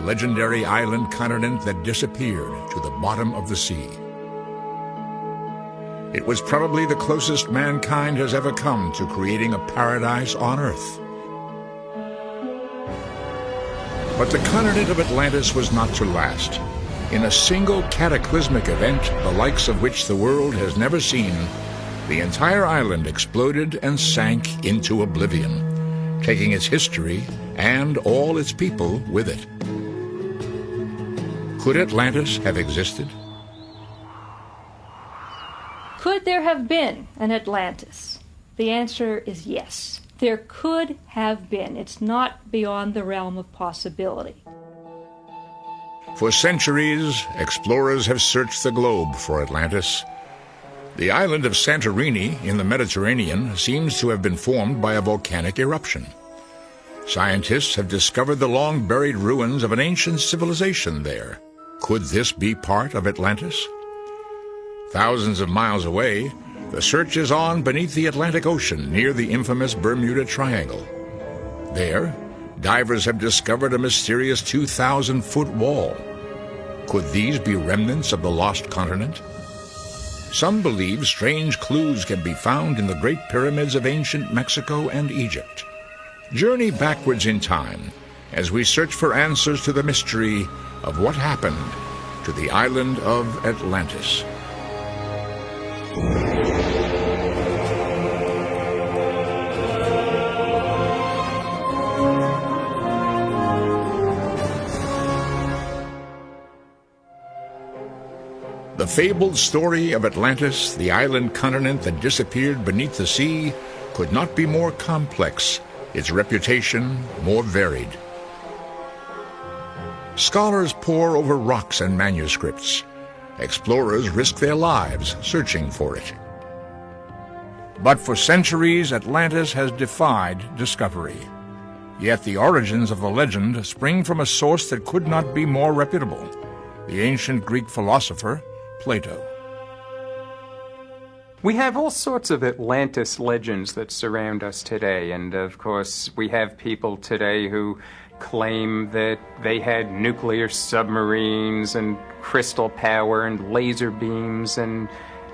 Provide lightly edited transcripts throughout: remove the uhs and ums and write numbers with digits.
legendary island continent that disappeared to the bottom of the sea. It was probably the closest mankind has ever come to creating a paradise on Earth. But the continent of Atlantis was not to last. In a single cataclysmic event, the likes of which the world has never seen, the entire island exploded and sank into oblivion, taking its history and all its people with it. Could Atlantis have existed? Could there have been an Atlantis? The answer is yes. There could have been. It's not beyond the realm of possibility. For centuries, explorers have searched the globe for Atlantis. The island of Santorini in the Mediterranean seems to have been formed by a volcanic eruption. Scientists have discovered the long-buried ruins of an ancient civilization there. Could this be part of Atlantis? Thousands of miles away, the search is on beneath the Atlantic Ocean near the infamous Bermuda Triangle. There, divers have discovered a mysterious 2,000-foot wall. Could these be remnants of the lost continent? Some believe strange clues can be found in the Great Pyramids of ancient Mexico and Egypt. Journey backwards in time as we search for answers to the mystery of what happened to the island of Atlantis. The fabled story of Atlantis, the island continent that disappeared beneath the sea, could not be more complex, its reputation more varied. Scholars pore over rocks and manuscripts. Explorers risk their lives searching for it. But for centuries, Atlantis has defied discovery. Yet the origins of the legend spring from a source that could not be more reputable: the ancient Greek philosopher Plato. We have all sorts of Atlantis legends that surround us today, and of course we have people today who claim that they had nuclear submarines and crystal power and laser beams and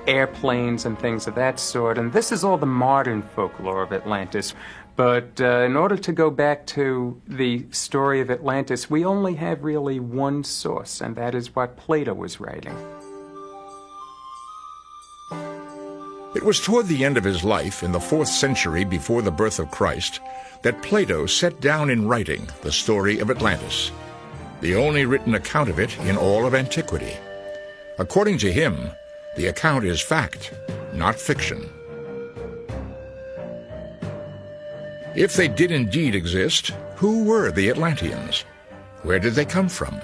airplanes and things of that sort, and this is all the modern folklore of Atlantis. But in order to go back to the story of Atlantis, we only have really one source, and that is what Plato was writing. It was toward the end of his life, in the 4th century before the birth of Christ, that Plato set down in writing the story of Atlantis, the only written account of it in all of antiquity. According to him, the account is fact, not fiction. If they did indeed exist, who were the Atlanteans? Where did they come from?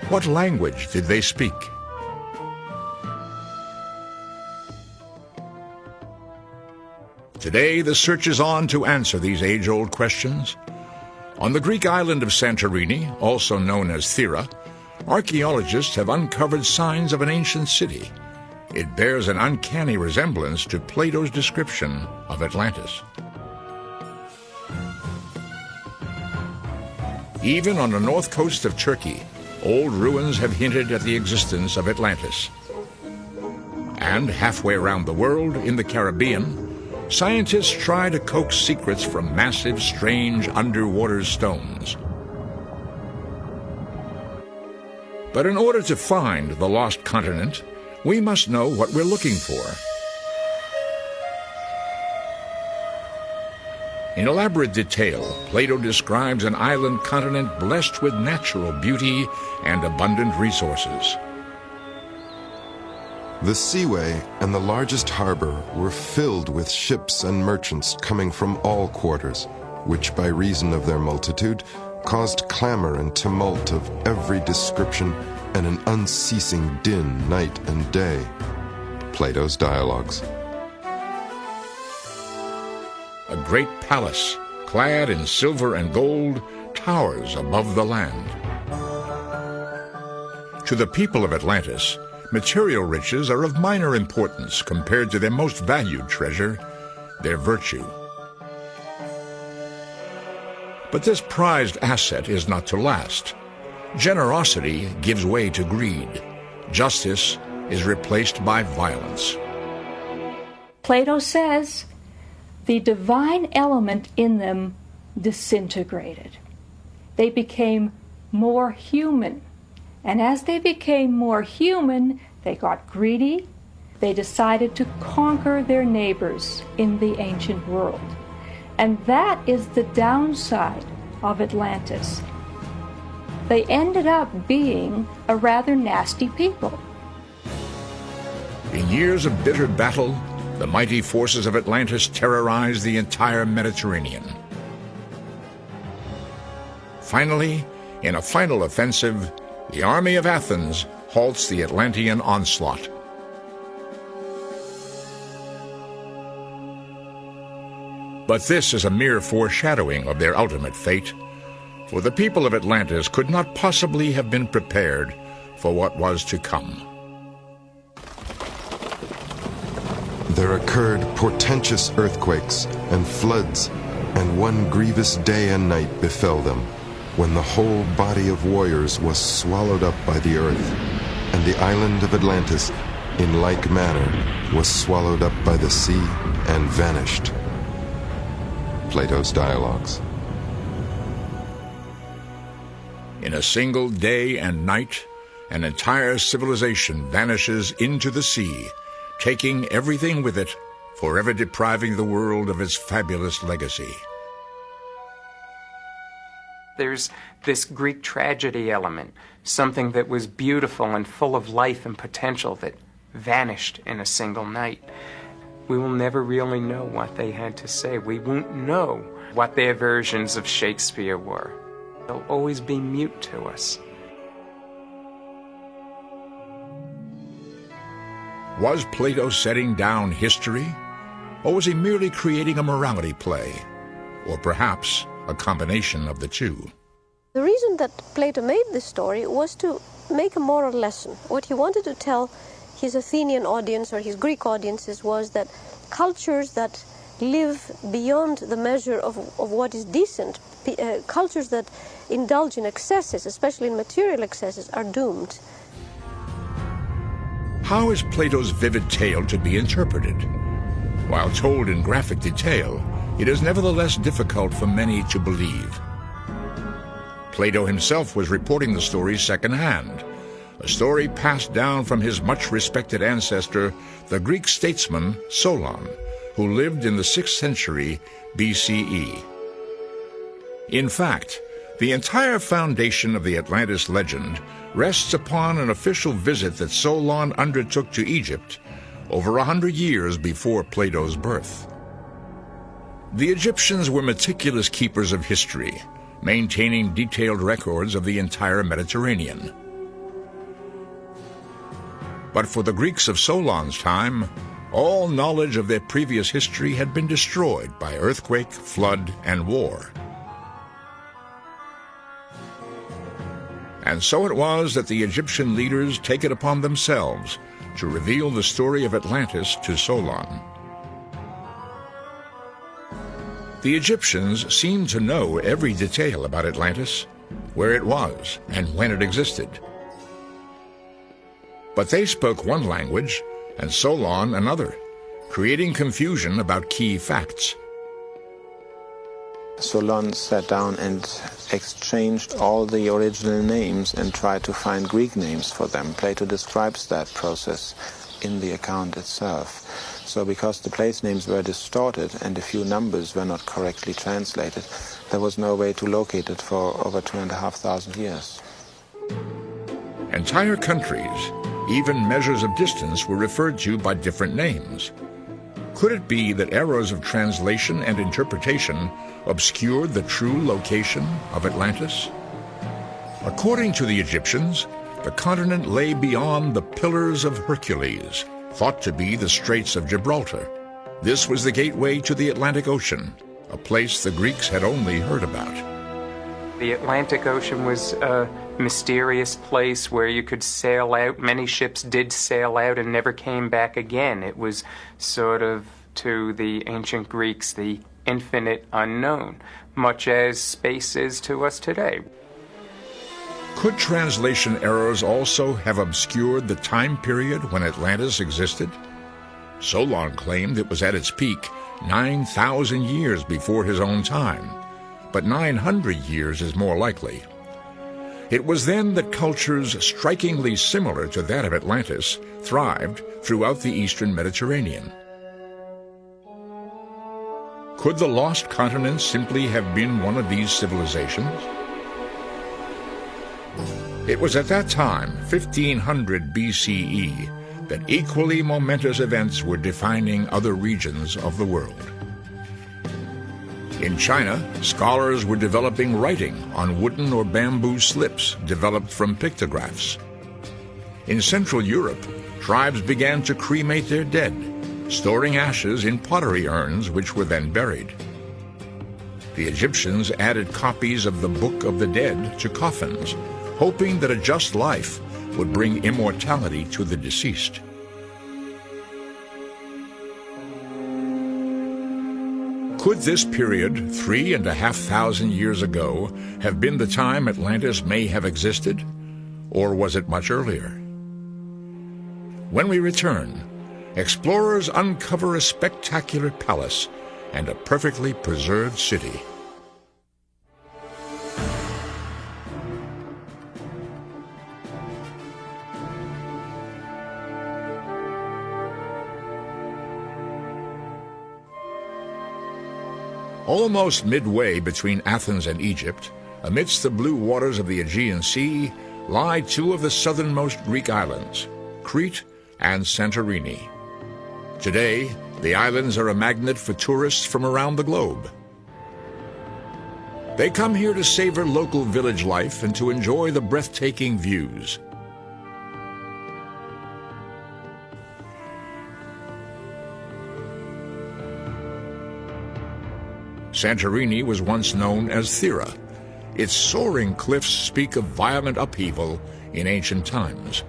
What language did they speak? Today, the search is on to answer these age-old questions. On the Greek island of Santorini, also known as Thera, archaeologists have uncovered signs of an ancient city. It bears an uncanny resemblance to Plato's description of Atlantis. Even on the north coast of Turkey, old ruins have hinted at the existence of Atlantis. And halfway around the world, in the Caribbean, scientists try to coax secrets from massive, strange underwater stones. But in order to find the lost continent, we must know what we're looking for. In elaborate detail, Plato describes an island continent blessed with natural beauty and abundant resources. The seaway and the largest harbor were filled with ships and merchants coming from all quarters, which by reason of their multitude caused clamor and tumult of every description and an unceasing din night and day. Plato's Dialogues. A great palace, clad in silver and gold, towers above the land. To the people of Atlantis, material riches are of minor importance compared to their most valued treasure, their virtue. But this prized asset is not to last. Generosity gives way to greed. Justice is replaced by violence. Plato says the divine element in them disintegrated. They became more human. And as they became more human, they got greedy. They decided to conquer their neighbors in the ancient world. And that is the downside of Atlantis. They ended up being a rather nasty people. In years of bitter battle, the mighty forces of Atlantis terrorized the entire Mediterranean. Finally, in a final offensive, the army of Athens halts the Atlantean onslaught. But this is a mere foreshadowing of their ultimate fate, for the people of Atlantis could not possibly have been prepared for what was to come. There occurred portentous earthquakes and floods, and one grievous day and night befell them, when the whole body of warriors was swallowed up by the earth, and the island of Atlantis, in like manner, was swallowed up by the sea and vanished. Plato's Dialogues. In a single day and night, an entire civilization vanishes into the sea, taking everything with it, forever depriving the world of its fabulous legacy. There's this Greek tragedy element, something that was beautiful and full of life and potential that vanished in a single night. We will never really know what they had to say. We won't know what their versions of Shakespeare were. They'll always be mute to us. Was Plato setting down history? Or was he merely creating a morality play? Or perhaps a combination of the two? The reason that Plato made this story was to make a moral lesson. What he wanted to tell his Athenian audience or his Greek audiences was that cultures that live beyond the measure of what is decent, cultures that indulge in excesses, especially in material excesses, are doomed. How is Plato's vivid tale to be interpreted? While told in graphic detail, it is nevertheless difficult for many to believe. Plato himself was reporting the story secondhand, a story passed down from his much-respected ancestor, the Greek statesman Solon, who lived in the 6th century BCE. In fact, the entire foundation of the Atlantis legend rests upon an official visit that Solon undertook to Egypt over 100 years before Plato's birth. The Egyptians were meticulous keepers of history, maintaining detailed records of the entire Mediterranean. But for the Greeks of Solon's time, all knowledge of their previous history had been destroyed by earthquake, flood, and war. And so it was that the Egyptian leaders take it upon themselves to reveal the story of Atlantis to Solon. The Egyptians seemed to know every detail about Atlantis, where it was, and when it existed. But they spoke one language, and Solon another, creating confusion about key facts. Solon sat down and exchanged all the original names and tried to find Greek names for them. Plato describes that process in the account itself. So because the place names were distorted and a few numbers were not correctly translated, there was no way to locate it for over 2,500 years. Entire countries, even measures of distance, were referred to by different names. Could it be that errors of translation and interpretation obscured the true location of Atlantis? According to the Egyptians, the continent lay beyond the Pillars of Hercules, thought to be the Straits of Gibraltar. This was the gateway to the Atlantic Ocean, a place the Greeks had only heard about. The Atlantic Ocean was a mysterious place where you could sail out. Many ships did sail out and never came back again. It was sort of, to the ancient Greeks, the infinite unknown, much as space is to us today. Could translation errors also have obscured the time period when Atlantis existed? Solon claimed it was at its peak 9,000 years before his own time, but 900 years is more likely. It was then that cultures strikingly similar to that of Atlantis thrived throughout the eastern Mediterranean. Could the lost continent simply have been one of these civilizations? It was at that time, 1500 BCE, that equally momentous events were defining other regions of the world. In China, scholars were developing writing on wooden or bamboo slips developed from pictographs. In Central Europe, tribes began to cremate their dead, storing ashes in pottery urns which were then buried. The Egyptians added copies of the Book of the Dead to coffins, hoping that a just life would bring immortality to the deceased. Could this period, 3,500 years ago, have been the time Atlantis may have existed? Or was it much earlier? When we return, explorers uncover a spectacular palace and a perfectly preserved city. Almost midway between Athens and Egypt, amidst the blue waters of the Aegean Sea, lie two of the southernmost Greek islands, Crete and Santorini. Today, the islands are a magnet for tourists from around the globe. They come here to savor local village life and to enjoy the breathtaking views. Santorini was once known as Thera. Its soaring cliffs speak of violent upheaval in ancient times.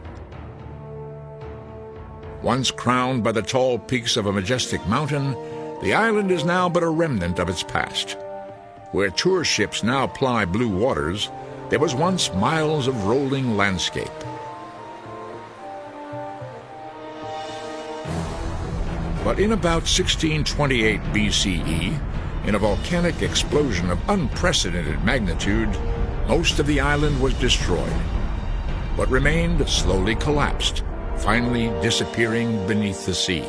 Once crowned by the tall peaks of a majestic mountain, the island is now but a remnant of its past. Where tour ships now ply blue waters, there was once miles of rolling landscape. But in about 1628 BCE, in a volcanic explosion of unprecedented magnitude, most of the island was destroyed, but remained slowly collapsed, finally disappearing beneath the sea.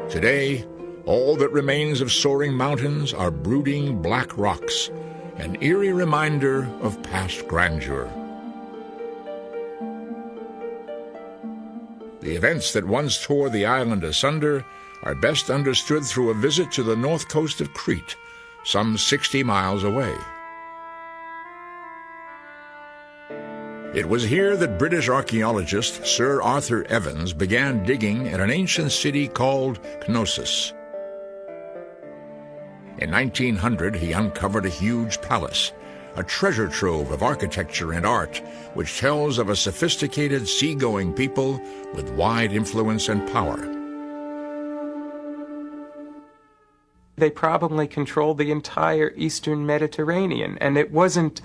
Today, all that remains of soaring mountains are brooding black rocks, an eerie reminder of past grandeur. The events that once tore the island asunder are best understood through a visit to the north coast of Crete, some 60 miles away. It was here that British archaeologist Sir Arthur Evans began digging at an ancient city called Knossos. In 1900, he uncovered a huge palace, a treasure trove of architecture and art, which tells of a sophisticated seagoing people with wide influence and power. They probably controlled the entire eastern Mediterranean, and it wasn't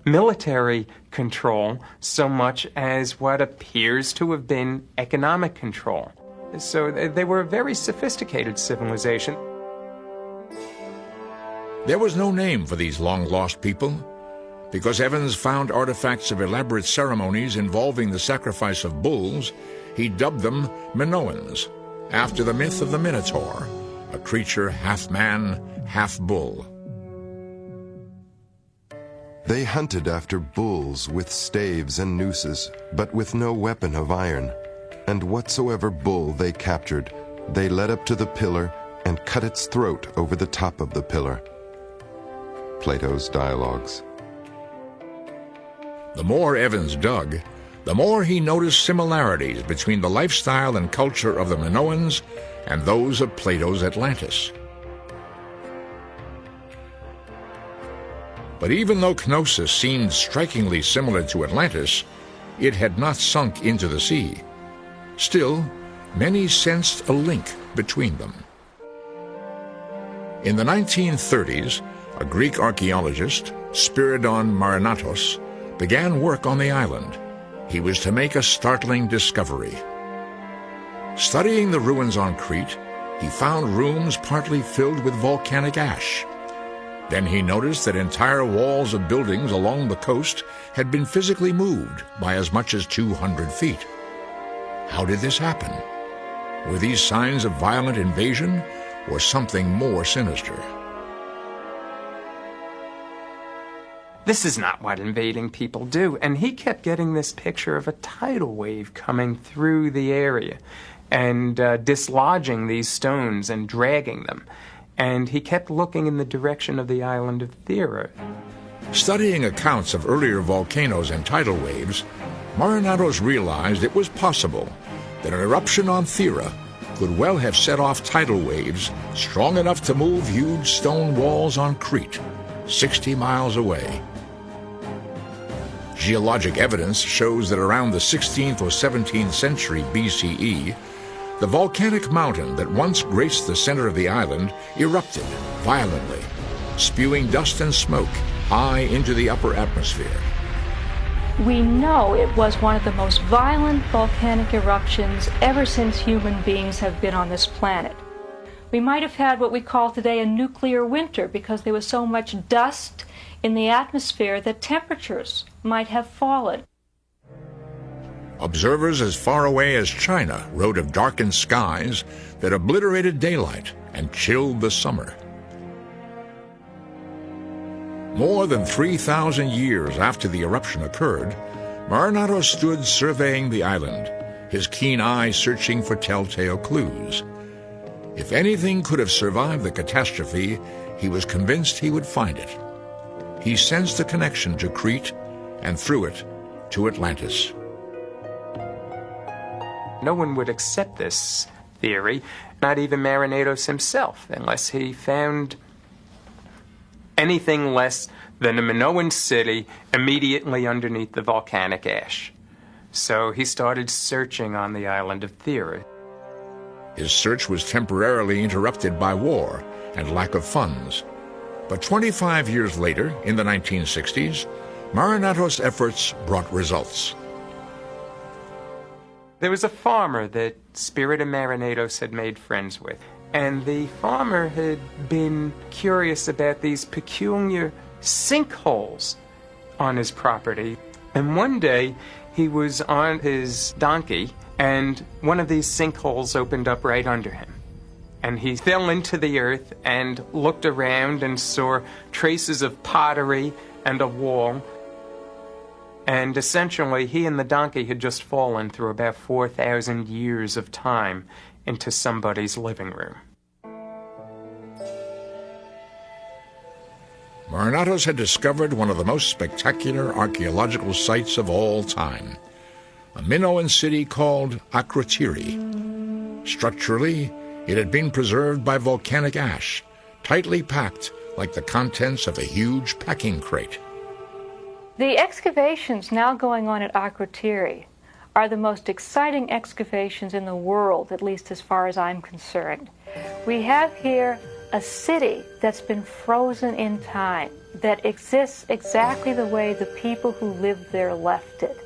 military control so much as what appears to have been economic control. So they were a very sophisticated civilization. There was no name for these long-lost people. Because Evans found artifacts of elaborate ceremonies involving the sacrifice of bulls, he dubbed them Minoans, after the myth of the Minotaur, a creature half man, half bull. They hunted after bulls with staves and nooses, but with no weapon of iron. And whatsoever bull they captured, they led up to the pillar and cut its throat over the top of the pillar. Plato's Dialogues. The more Evans dug, the more he noticed similarities between the lifestyle and culture of the Minoans and those of Plato's Atlantis. But even though Knossos seemed strikingly similar to Atlantis, it had not sunk into the sea. Still, many sensed a link between them. In the 1930s, a Greek archaeologist, Spiridon Marinatos, began work on the island. He was to make a startling discovery. Studying the ruins on Crete, he found rooms partly filled with volcanic ash. Then he noticed that entire walls of buildings along the coast had been physically moved by as much as 200 feet. How did this happen? Were these signs of violent invasion or something more sinister? This is not what invading people do. And he kept getting this picture of a tidal wave coming through the area and dislodging these stones and dragging them. And he kept looking in the direction of the island of Thera. Studying accounts of earlier volcanoes and tidal waves, Marinatos realized it was possible that an eruption on Thera could well have set off tidal waves strong enough to move huge stone walls on Crete, 60 miles away. Geologic evidence shows that around the 16th or 17th century BCE, the volcanic mountain that once graced the center of the island erupted violently, spewing dust and smoke high into the upper atmosphere. We know it was one of the most violent volcanic eruptions ever since human beings have been on this planet. We might have had what we call today a nuclear winter because there was so much dust in the atmosphere that temperatures might have fallen. Observers as far away as China wrote of darkened skies that obliterated daylight and chilled the summer. More than 3,000 years after the eruption occurred, Marinatos stood surveying the island, his keen eye searching for telltale clues. If anything could have survived the catastrophe, he was convinced he would find it. He sensed a connection to Crete and through it to Atlantis. No one would accept this theory, not even Marinatos himself, unless he found anything less than a Minoan city immediately underneath the volcanic ash. So he started searching on the island of Thera. His search was temporarily interrupted by war and lack of funds. But 25 years later, in the 1960s, Marinatos' efforts brought results. There was a farmer that Spiridon Marinatos had made friends with, and the farmer had been curious about these peculiar sinkholes on his property. And one day, he was on his donkey, and one of these sinkholes opened up right under him. And he fell into the earth and looked around and saw traces of pottery and a wall. And essentially, he and the donkey had just fallen through about 4,000 years of time into somebody's living room. Marinatos had discovered one of the most spectacular archaeological sites of all time, a Minoan city called Akrotiri. Structurally, it had been preserved by volcanic ash, tightly packed like the contents of a huge packing crate. The excavations now going on at Akrotiri are the most exciting excavations in the world, at least as far as I'm concerned. We have here a city that's been frozen in time, that exists exactly the way the people who lived there left it.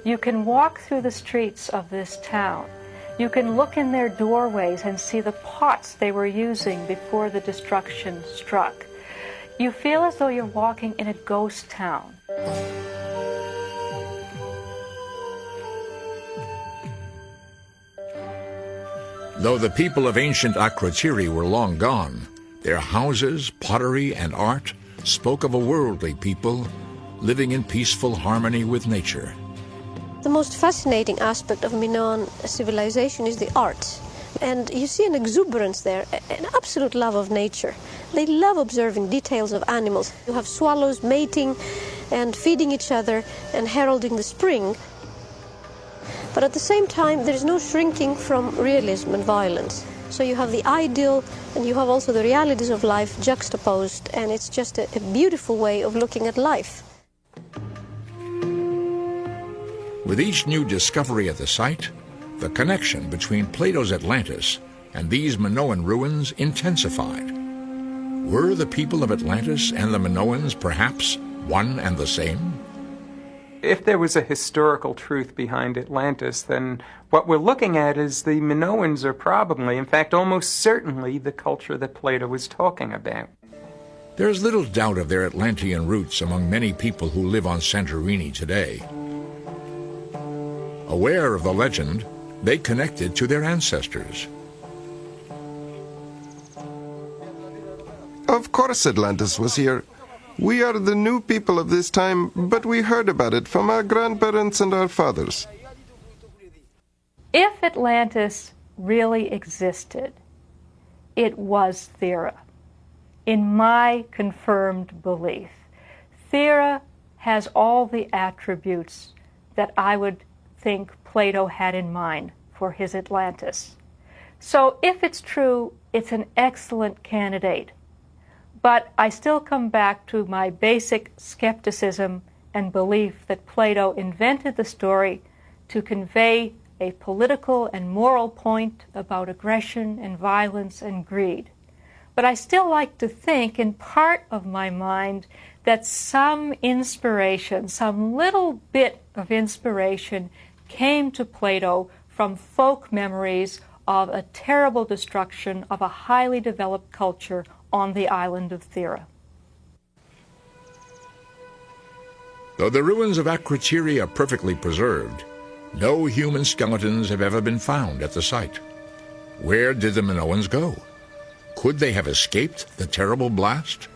You can walk through the streets of this town. You can look in their doorways and see the pots they were using before the destruction struck. You feel as though you're walking in a ghost town. Though the people of ancient Akrotiri were long gone, their houses, pottery, and art spoke of a worldly people living in peaceful harmony with nature. The most fascinating aspect of Minoan civilization is the art. And you see an exuberance there, an absolute love of nature. They love observing details of animals. You have swallows mating and feeding each other and heralding the spring. But at the same time, there is no shrinking from realism and violence. So you have the ideal and you have also the realities of life juxtaposed, and it's just a beautiful way of looking at life. With each new discovery at the site, the connection between Plato's Atlantis and these Minoan ruins intensified. Were the people of Atlantis and the Minoans perhaps one and the same? If there was a historical truth behind Atlantis, then what we're looking at is the Minoans are probably, in fact, almost certainly the culture that Plato was talking about. There is little doubt of their Atlantean roots among many people who live on Santorini today. Aware of the legend, they connected to their ancestors. Of course Atlantis was here. We are the new people of this time, but we heard about it from our grandparents and our fathers. If Atlantis really existed, it was Thera. In my confirmed belief, Thera has all the attributes that I would think Plato had in mind for his Atlantis. So if it's true, it's an excellent candidate. But I still come back to my basic skepticism and belief that Plato invented the story to convey a political and moral point about aggression and violence and greed. But I still like to think, in part of my mind, that some inspiration, some little bit of inspiration, came to Plato from folk memories of a terrible destruction of a highly developed culture on the island of Thera. Though the ruins of Akrotiri are perfectly preserved, no human skeletons have ever been found at the site. Where did the Minoans go? Could they have escaped the terrible blast?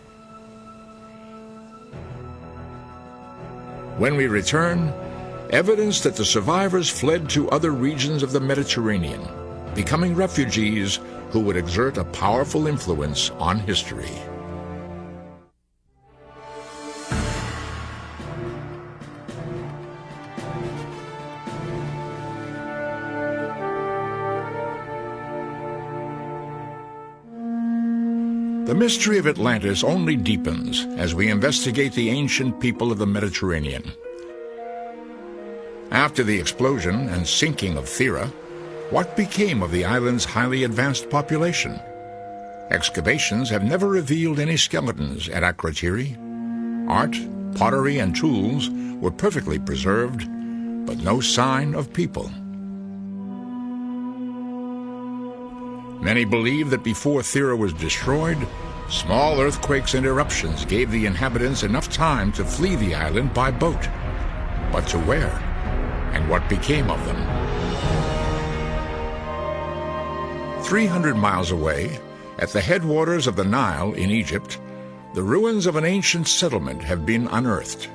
When we return, evidence that the survivors fled to other regions of the Mediterranean, becoming refugees who would exert a powerful influence on history. The mystery of Atlantis only deepens as we investigate the ancient people of the Mediterranean. After the explosion and sinking of Thera, what became of the island's highly advanced population? Excavations have never revealed any skeletons at Akrotiri. Art, pottery, and tools were perfectly preserved, but no sign of people. Many believe that before Thera was destroyed, small earthquakes and eruptions gave the inhabitants enough time to flee the island by boat. But to where? And what became of them? 300 miles away, at the headwaters of the Nile in Egypt, the ruins of an ancient settlement have been unearthed.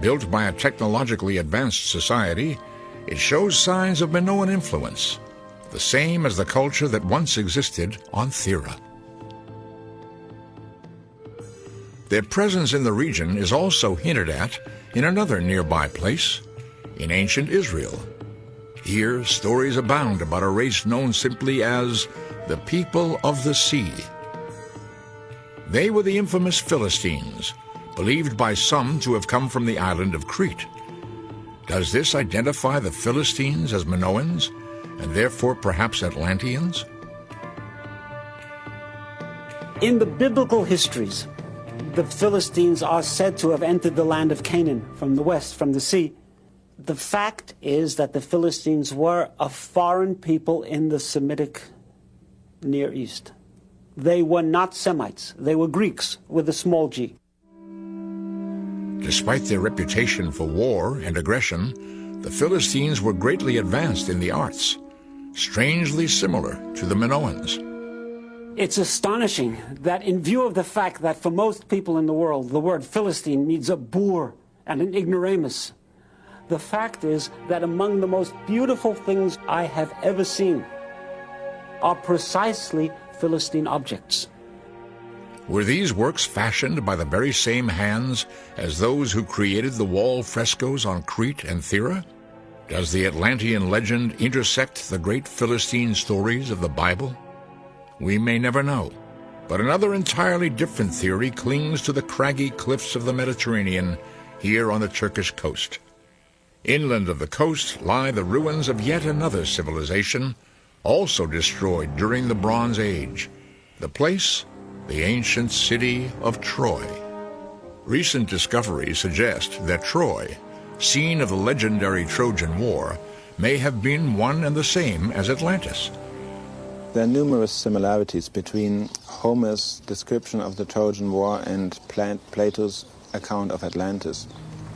Built by a technologically advanced society, it shows signs of Minoan influence, the same as the culture that once existed on Thera. Their presence in the region is also hinted at in another nearby place, in ancient Israel. Here, stories abound about a race known simply as the people of the sea. They were the infamous Philistines, believed by some to have come from the island of Crete. Does this identify the Philistines as Minoans, and therefore perhaps Atlanteans? In the biblical histories, the Philistines are said to have entered the land of Canaan from the west, from the sea. The fact is that the Philistines were a foreign people in the Semitic Near East. They were not Semites. They were Greeks with a small g. Despite their reputation for war and aggression, the Philistines were greatly advanced in the arts, strangely similar to the Minoans. It's astonishing that in view of the fact that for most people in the world, the word Philistine means a boor and an ignoramus, the fact is that among the most beautiful things I have ever seen are precisely Philistine objects. Were these works fashioned by the very same hands as those who created the wall frescoes on Crete and Thera? Does the Atlantean legend intersect the great Philistine stories of the Bible? We may never know, but another entirely different theory clings to the craggy cliffs of the Mediterranean here on the Turkish coast. Inland of the coast lie the ruins of yet another civilization, also destroyed during the Bronze Age. The place, the ancient city of Troy. Recent discoveries suggest that Troy, scene of the legendary Trojan War, may have been one and the same as Atlantis. There are numerous similarities between Homer's description of the Trojan War and Plato's account of Atlantis.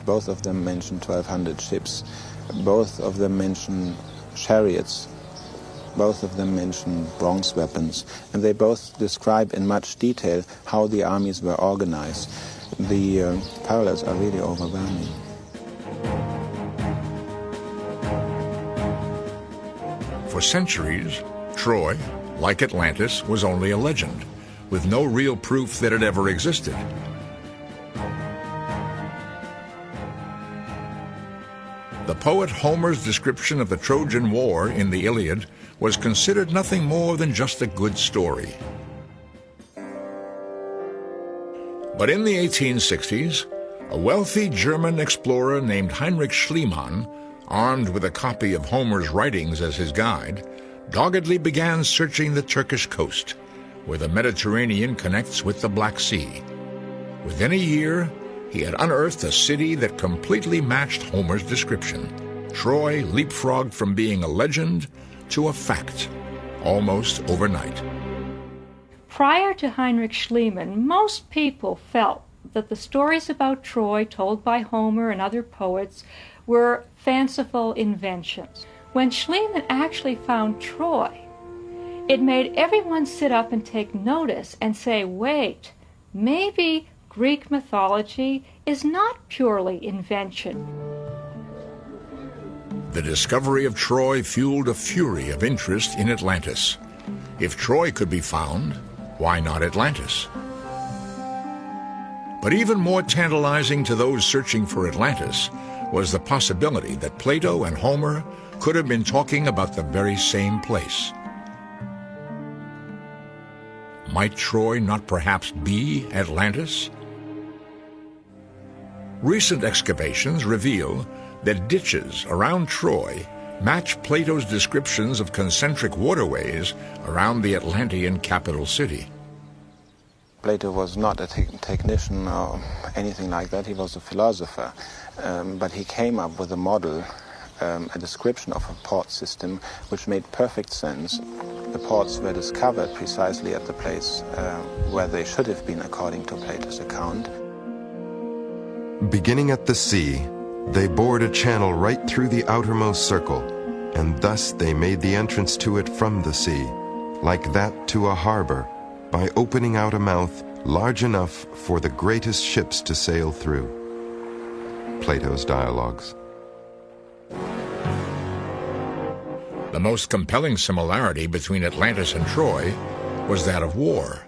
Both of them mention 1,200 ships. Both of them mention chariots. Both of them mention bronze weapons. And they both describe in much detail how the armies were organized. The parallels are really overwhelming. For centuries, Troy, like Atlantis, was only a legend, with no real proof that it ever existed. The poet Homer's description of the Trojan War in the Iliad was considered nothing more than just a good story. But in the 1860s, a wealthy German explorer named Heinrich Schliemann, armed with a copy of Homer's writings as his guide, doggedly began searching the Turkish coast, where the Mediterranean connects with the Black Sea. Within a year, he had unearthed a city that completely matched Homer's description. Troy leapfrogged from being a legend to a fact, almost overnight. Prior to Heinrich Schliemann, most people felt that the stories about Troy told by Homer and other poets were fanciful inventions. When Schliemann actually found Troy, it made everyone sit up and take notice and say, wait, maybe Greek mythology is not purely invention. The discovery of Troy fueled a fury of interest in Atlantis. If Troy could be found, why not Atlantis? But even more tantalizing to those searching for Atlantis was the possibility that Plato and Homer could have been talking about the very same place. Might Troy not perhaps be Atlantis? Recent excavations reveal that ditches around Troy match Plato's descriptions of concentric waterways around the Atlantean capital city. Plato was not a technician or anything like that. He was a philosopher. But he came up with a model, a description of a port system which made perfect sense. The ports were discovered precisely at the place where they should have been according to Plato's account. Beginning at the sea, they bored a channel right through the outermost circle, and thus they made the entrance to it from the sea, like that to a harbor, by opening out a mouth large enough for the greatest ships to sail through. Plato's Dialogues. The most compelling similarity between Atlantis and Troy was that of war.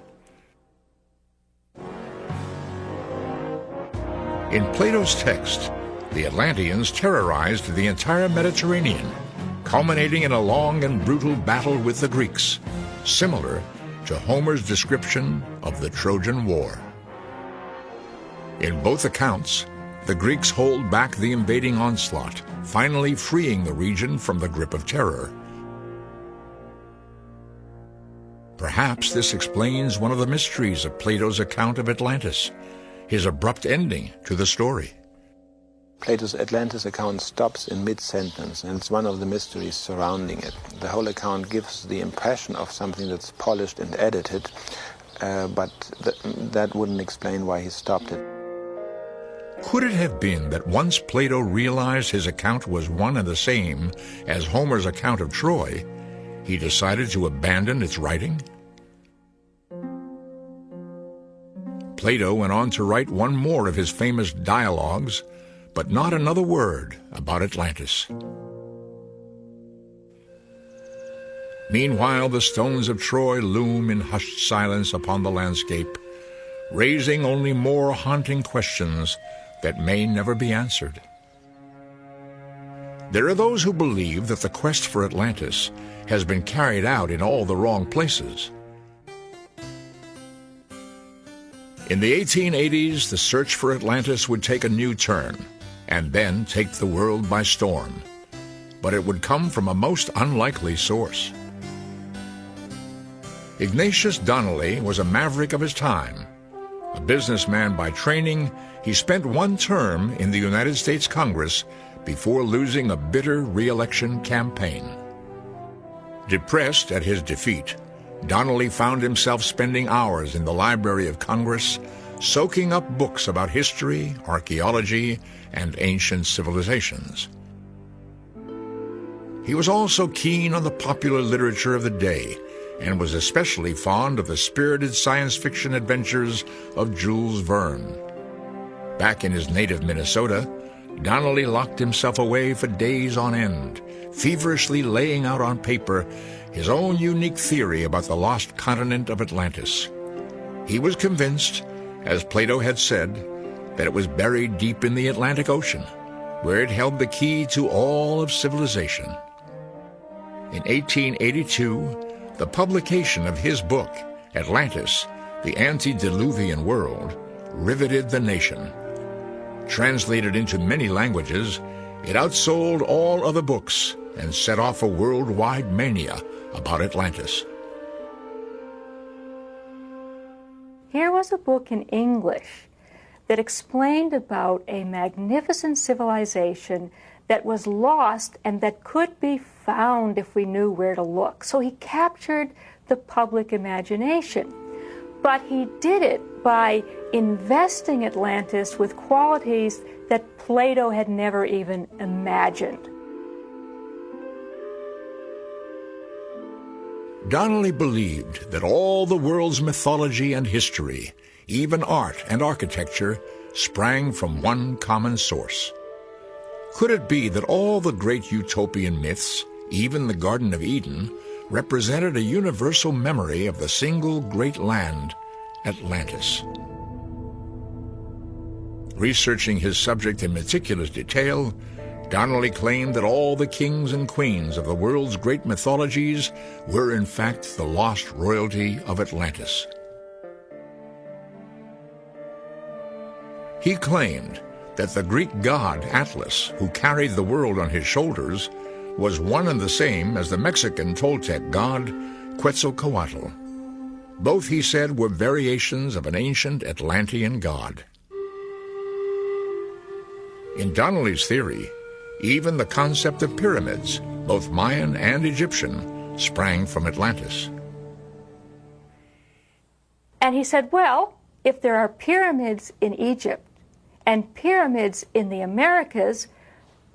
In Plato's text, the Atlanteans terrorized the entire Mediterranean, culminating in a long and brutal battle with the Greeks, similar to Homer's description of the Trojan War. In both accounts, the Greeks hold back the invading onslaught, finally freeing the region from the grip of terror. Perhaps this explains one of the mysteries of Plato's account of Atlantis, his abrupt ending to the story. Plato's Atlantis account stops in mid-sentence, and it's one of the mysteries surrounding it. The whole account gives the impression of something that's polished and edited, but that wouldn't explain why he stopped it. Could it have been that once Plato realized his account was one and the same as Homer's account of Troy, he decided to abandon its writing? Plato went on to write one more of his famous dialogues, but not another word about Atlantis. Meanwhile, the stones of Troy loom in hushed silence upon the landscape, raising only more haunting questions that may never be answered. There are those who believe that the quest for Atlantis has been carried out in all the wrong places. In the 1880s, the search for Atlantis would take a new turn, and then take the world by storm. But it would come from a most unlikely source. Ignatius Donnelly was a maverick of his time. A businessman by training, he spent one term in the United States Congress before losing a bitter re-election campaign. Depressed at his defeat, Donnelly found himself spending hours in the Library of Congress, soaking up books about history, archaeology, and ancient civilizations. He was also keen on the popular literature of the day, and was especially fond of the spirited science fiction adventures of Jules Verne. Back in his native Minnesota, Donnelly locked himself away for days on end, feverishly laying out on paper his own unique theory about the lost continent of Atlantis. He was convinced, as Plato had said, that it was buried deep in the Atlantic Ocean, where it held the key to all of civilization. In 1882, the publication of his book, Atlantis, the Antediluvian World, riveted the nation. Translated into many languages, it outsold all other books and set off a worldwide mania about Atlantis. Here was a book in English that explained about a magnificent civilization that was lost and that could be found if we knew where to look. So he captured the public imagination. But he did it by investing Atlantis with qualities that Plato had never even imagined. Donnelly believed that all the world's mythology and history, even art and architecture, sprang from one common source. Could it be that all the great utopian myths, even the Garden of Eden, represented a universal memory of the single great land, Atlantis? Researching his subject in meticulous detail, Donnelly claimed that all the kings and queens of the world's great mythologies were in fact the lost royalty of Atlantis. He claimed that the Greek god Atlas, who carried the world on his shoulders, was one and the same as the Mexican Toltec god Quetzalcoatl. Both, he said, were variations of an ancient Atlantean god. In Donnelly's theory, even the concept of pyramids, both Mayan and Egyptian, sprang from Atlantis. And he said, well, if there are pyramids in Egypt and pyramids in the Americas,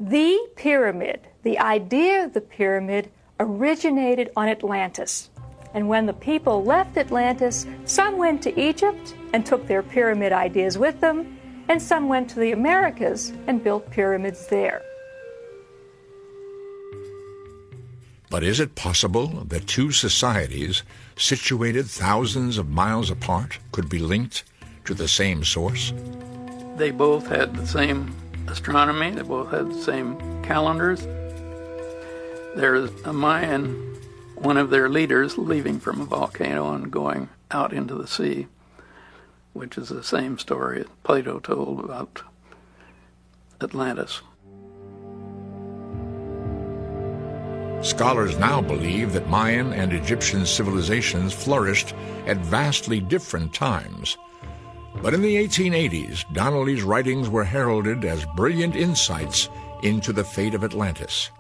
the pyramid, the idea of the pyramid, originated on Atlantis. And when the people left Atlantis, some went to Egypt and took their pyramid ideas with them, and some went to the Americas and built pyramids there. But is it possible that two societies, situated thousands of miles apart, could be linked to the same source? They both had the same astronomy, they both had the same calendars. There's a Mayan, one of their leaders, leaving from a volcano and going out into the sea, which is the same story that Plato told about Atlantis. Scholars now believe that Mayan and Egyptian civilizations flourished at vastly different times. But in the 1880s, Donnelly's writings were heralded as brilliant insights into the fate of Atlantis.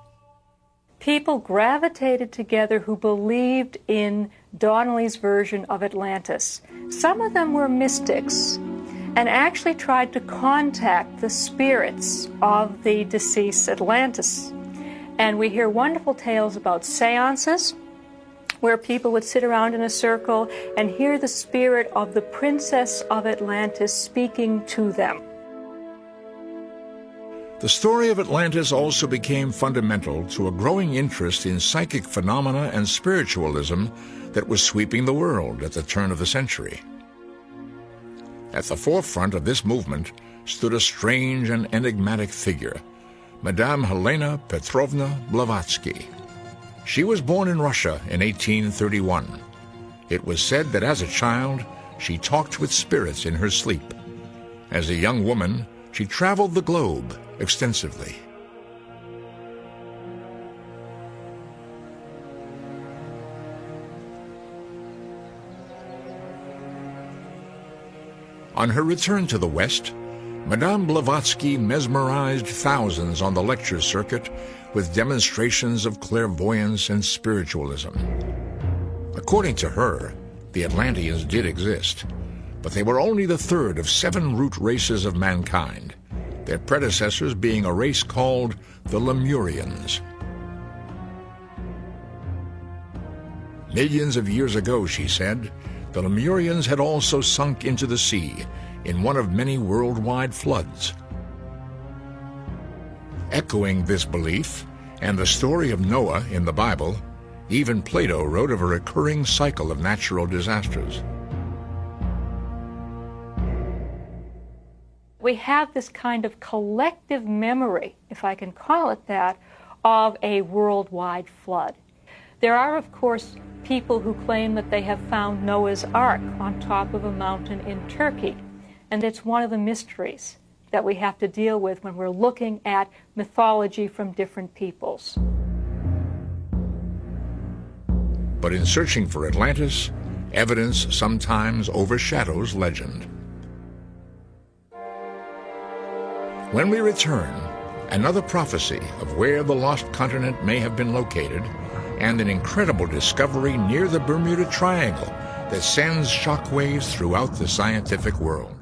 People gravitated together who believed in Donnelly's version of Atlantis. Some of them were mystics and actually tried to contact the spirits of the deceased Atlantis. And we hear wonderful tales about seances, where people would sit around in a circle and hear the spirit of the princess of Atlantis speaking to them. The story of Atlantis also became fundamental to a growing interest in psychic phenomena and spiritualism that was sweeping the world at the turn of the century. At the forefront of this movement stood a strange and enigmatic figure, Madame Helena Petrovna Blavatsky. She was born in Russia in 1831. It was said that as a child, she talked with spirits in her sleep. As a young woman, she traveled the globe extensively. On her return to the West, Madame Blavatsky mesmerized thousands on the lecture circuit with demonstrations of clairvoyance and spiritualism. According to her, the Atlanteans did exist, but they were only the third of 7 root races of mankind, their predecessors being a race called the Lemurians. Millions of years ago, she said, the Lemurians had also sunk into the sea in one of many worldwide floods. Echoing this belief and the story of Noah in the Bible, even Plato wrote of a recurring cycle of natural disasters. We have this kind of collective memory, if I can call it that, of a worldwide flood. There are, of course, people who claim that they have found Noah's Ark on top of a mountain in Turkey, and it's one of the mysteries that we have to deal with when we're looking at mythology from different peoples. But in searching for Atlantis, evidence sometimes overshadows legend. When we return, another prophecy of where the lost continent may have been located, and an incredible discovery near the Bermuda Triangle that sends shockwaves throughout the scientific world.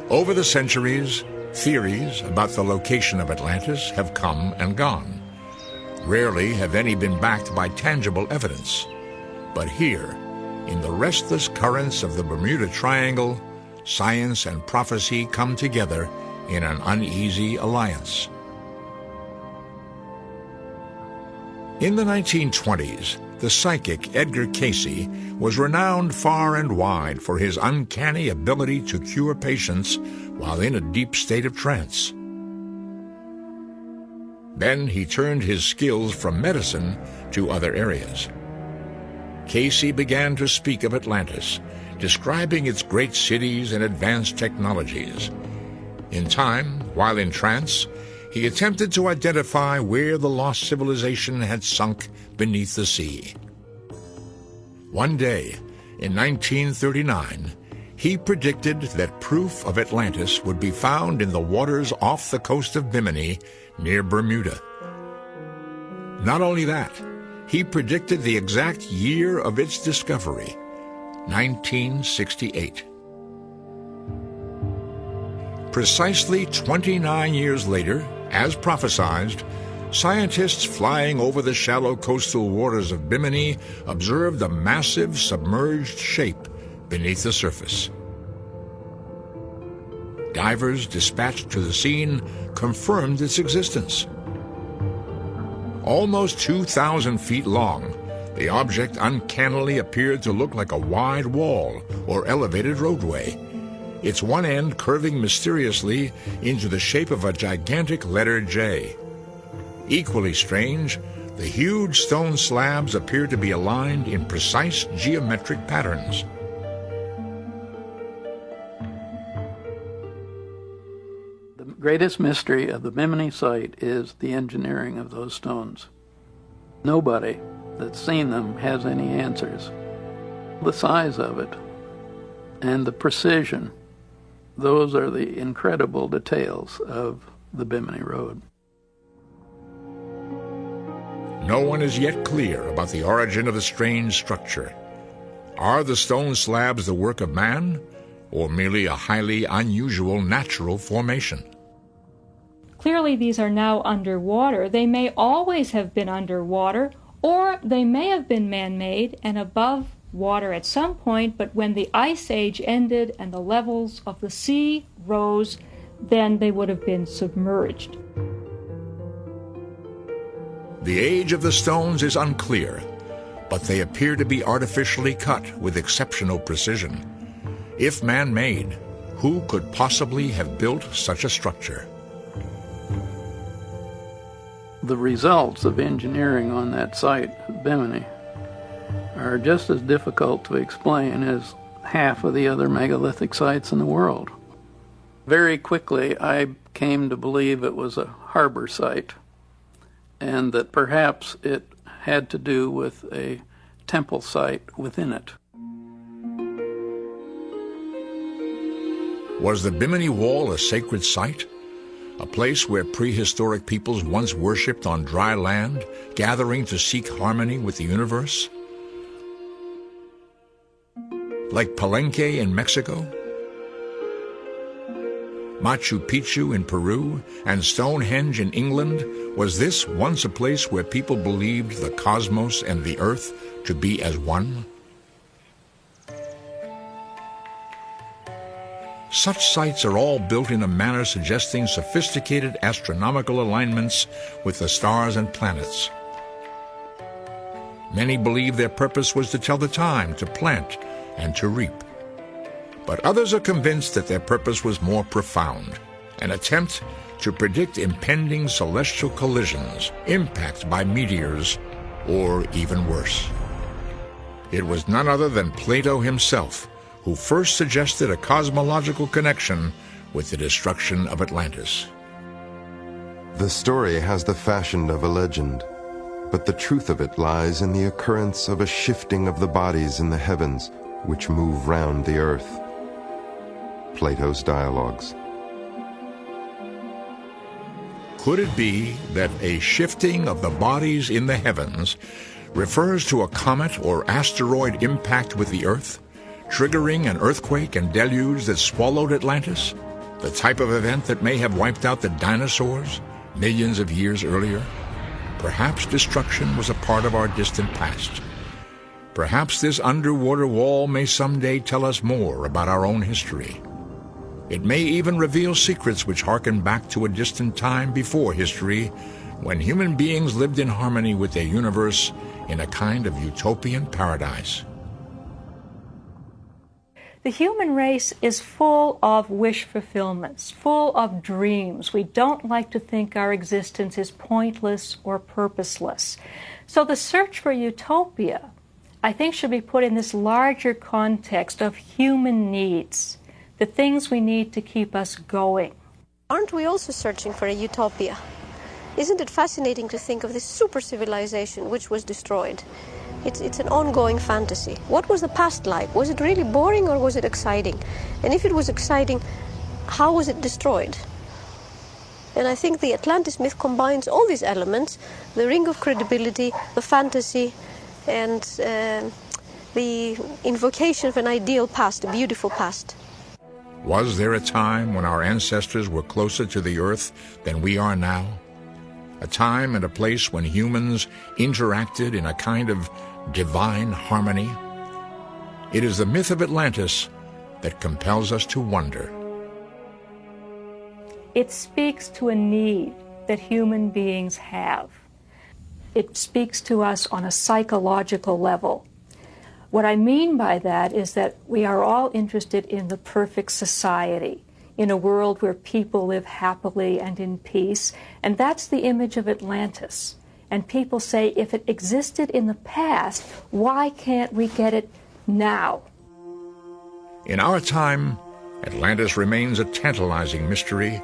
Over the centuries, theories about the location of Atlantis have come and gone. Rarely have any been backed by tangible evidence. But here, in the restless currents of the Bermuda Triangle, science and prophecy come together in an uneasy alliance. In the 1920s, the psychic Edgar Cayce was renowned far and wide for his uncanny ability to cure patients while in a deep state of trance. Then he turned his skills from medicine to other areas. Cayce began to speak of Atlantis, describing its great cities and advanced technologies. In time, while in trance, he attempted to identify where the lost civilization had sunk beneath the sea. One day, in 1939, he predicted that proof of Atlantis would be found in the waters off the coast of Bimini, near Bermuda. Not only that, he predicted the exact year of its discovery, 1968. Precisely 29 years later, as prophesied, scientists flying over the shallow coastal waters of Bimini observed a massive submerged shape beneath the surface. Divers dispatched to the scene confirmed its existence. Almost 2,000 feet long, the object uncannily appeared to look like a wide wall or elevated roadway, its one end curving mysteriously into the shape of a gigantic letter J. Equally strange, the huge stone slabs appear to be aligned in precise geometric patterns. The greatest mystery of the Bimini site is the engineering of those stones. Nobody that's seen them has any answers. The size of it and the precision, those are the incredible details of the Bimini Road. No one is yet clear about the origin of the strange structure. Are the stone slabs the work of man, or merely a highly unusual natural formation? Clearly these are now underwater. They may always have been underwater, or they may have been man-made and above water at some point, but when the Ice Age ended and the levels of the sea rose, then they would have been submerged. The age of the stones is unclear, but they appear to be artificially cut with exceptional precision. If man-made, who could possibly have built such a structure? The results of engineering on that site, Bimini, are just as difficult to explain as half of the other megalithic sites in the world. Very quickly, I came to believe it was a harbor site, and that perhaps it had to do with a temple site within it. Was the Bimini Wall a sacred site? A place where prehistoric peoples once worshipped on dry land, gathering to seek harmony with the universe? Like Palenque in Mexico, Machu Picchu in Peru, and Stonehenge in England, was this once a place where people believed the cosmos and the earth to be as one? Such sites are all built in a manner suggesting sophisticated astronomical alignments with the stars and planets. Many believe their purpose was to tell the time, to plant, and to reap. But others are convinced that their purpose was more profound, an attempt to predict impending celestial collisions, impact by meteors, or even worse. It was none other than Plato himself who first suggested a cosmological connection with the destruction of Atlantis. The story has the fashion of a legend, but the truth of it lies in the occurrence of a shifting of the bodies in the heavens which move round the earth. Plato's Dialogues. Could it be that a shifting of the bodies in the heavens refers to a comet or asteroid impact with the earth, triggering an earthquake and deluge that swallowed Atlantis, the type of event that may have wiped out the dinosaurs millions of years earlier? Perhaps destruction was a part of our distant past. Perhaps this underwater wall may someday tell us more about our own history. It may even reveal secrets which harken back to a distant time before history, when human beings lived in harmony with their universe in a kind of utopian paradise. The human race is full of wish fulfillments, full of dreams. We don't like to think our existence is pointless or purposeless. So the search for utopia, I think, should be put in this larger context of human needs, the things we need to keep us going. Aren't we also searching for a utopia? Isn't it fascinating to think of this super civilization which was destroyed? It's an ongoing fantasy. What was the past like? Was it really boring or was it exciting? And if it was exciting, how was it destroyed? And I think the Atlantis myth combines all these elements, the ring of credibility, the fantasy, and the invocation of an ideal past, a beautiful past. Was there a time when our ancestors were closer to the earth than we are now? A time and a place when humans interacted in a kind of divine harmony? It is the myth of Atlantis that compels us to wonder. It speaks to a need that human beings have. It speaks to us on a psychological level. What I mean by that is that we are all interested in the perfect society, in a world where people live happily and in peace, and that's the image of Atlantis. And people say, if it existed in the past, why can't we get it now? In our time, Atlantis remains a tantalizing mystery,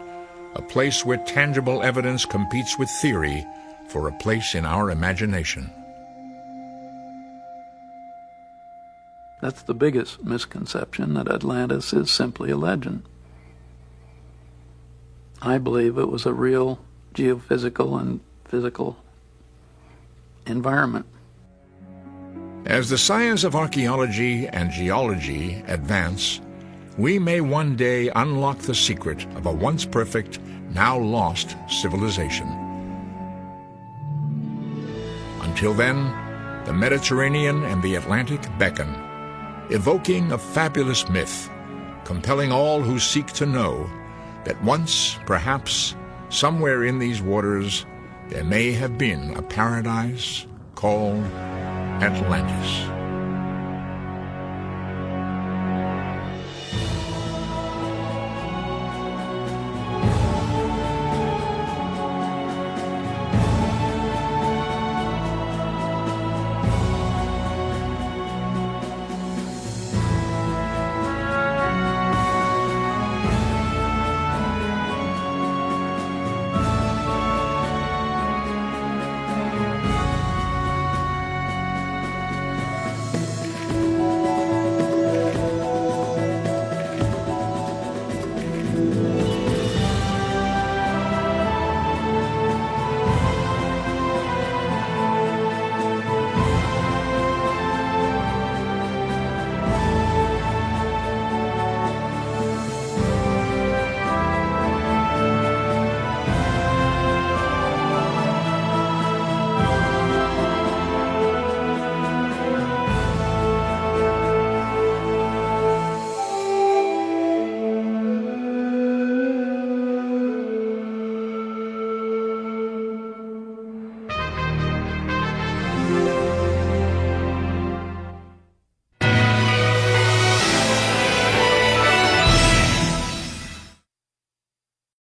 a place where tangible evidence competes with theory for a place in our imagination. That's the biggest misconception, that Atlantis is simply a legend. I believe it was a real geophysical and physical environment. As the science of archaeology and geology advance, we may one day unlock the secret of a once perfect, now lost civilization. Until then, the Mediterranean and the Atlantic beckon, evoking a fabulous myth, compelling all who seek to know that once, perhaps, somewhere in these waters, there may have been a paradise called Atlantis.